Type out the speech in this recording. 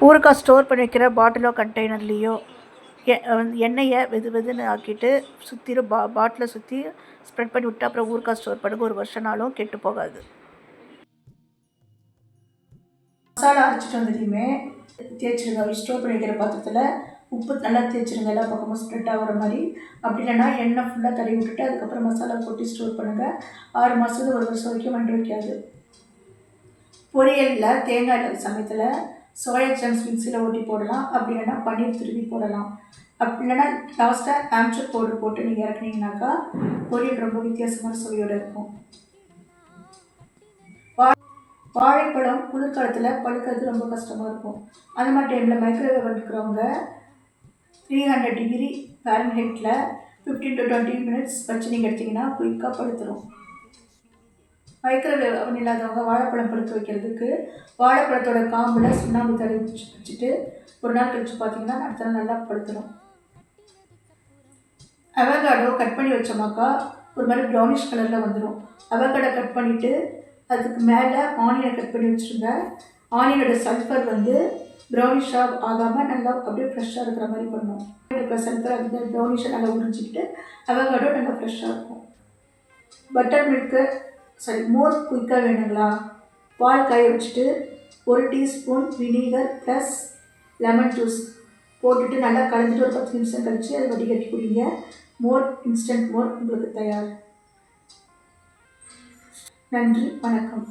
ஊறுகாய் ஸ்டோர் பண்ணி வைக்கிற பாட்டிலோ கண்டெய்னர்லேயோ எண்ணெயை வெதுன்னு ஆக்கிட்டு சுற்றிலும் பாட்டிலை சுற்றி ஸ்ப்ரெட் பண்ணி விட்டு அப்புறம் ஊறுகாய் ஸ்டோர் பண்ணுங்க. 1 வருஷம்னாலும் கெட்டு போகாது. மசாலா அரைச்சிட்டு வந்ததையுமே தேய்ச்சிருங்க. ஸ்டோர் பண்ணி வைக்கிற பாத்திரத்தில் உப்பு நல்லா தேய்ச்சிருங்க, எல்லா பக்கமும் ஸ்ப்ரெட் ஆகிற மாதிரி. அப்படி இல்லைன்னா எண்ணெய் ஃபுல்லாக தடவி விட்டுட்டு அதுக்கப்புறம் மசாலா போட்டு ஸ்டோர் பண்ணுங்கள். 6 மாதத்துக்கு 1 வருஷம் வரைக்கும் வண்டு வைக்காது. பொரியலில் தேங்காய் இல்லாத சமயத்தில் சோயா சங்க்ஸ் மிக்ஸியில் ஓட்டி போடலாம். அப்படி இல்லைன்னா பன்னீர் துருவி போடலாம். அப்படி இல்லைன்னா லாஸ்ட்டாக ஆம்ச்சூர் பவுடர் போட்டு நீங்கள் இறக்குனீங்கனாக்கா பொரியல் ரொம்ப வித்தியாசமான சுவையோடு இருக்கும். வாழைப்பழம் குளிர்காலத்தில் பழுக்கிறது ரொம்ப கஷ்டமாக இருக்கும். அந்த மாதிரி டைமில் மைக்ரோவேவ் இருக்கிறவங்க 300 டிகிரி ஃபாரன்ஹீட்டில் 15 to 20 மினிட்ஸ் வச்சு நீங்கள் எடுத்திங்கன்னா குயிக்காக பழுத்துரும். மைக்ரோவேவ் அவன் இல்லாதவங்க வாழைப்பழம் பழுக்க வைக்கிறதுக்கு வாழைப்பழத்தோட காம்பில் சுண்ணாம்பு தடவி வச்சுட்டு ஒரு நாள் கழிச்சு பார்த்தீங்கன்னா அடுத்த நாள் நல்லா பழுத்துரும். அவகாடோ கட் பண்ணி வச்சோமாக்கா ஒரு மாதிரி ப்ரௌனிஷ் கலரில் வந்துடும். அவகாடோ கட் பண்ணிவிட்டு அதுக்கு மேலே ஆனியனை கட் பண்ணி வச்சுருங்க. ஆனியனோட சல்ஃபர் ப்ரௌனிஷாக ஆகாமல் நல்லா அப்படியே ஃப்ரெஷ்ஷாக இருக்கிற மாதிரி பண்ணணும். இருக்கிற சல்ஃபர் அந்த ப்ரௌனிஷை நல்லா உறிஞ்சிக்கிட்டு அவகாடோ நல்லா ஃப்ரெஷ்ஷாக இருக்கும். பட்டர் மில்க்கு மோர் குயிக்காக வேணுங்களா? பால் காய வச்சுட்டு 1 teaspoon vinegar plus lemon juice போட்டுட்டு நல்லா கலந்துட்டு ஒரு 10 நிமிஷம் கழித்து அதை வடிகட்டி குடிங்க. இன்ஸ்டன்ட் மோர் உங்களுக்கு தயார். நன்றி, வணக்கம்.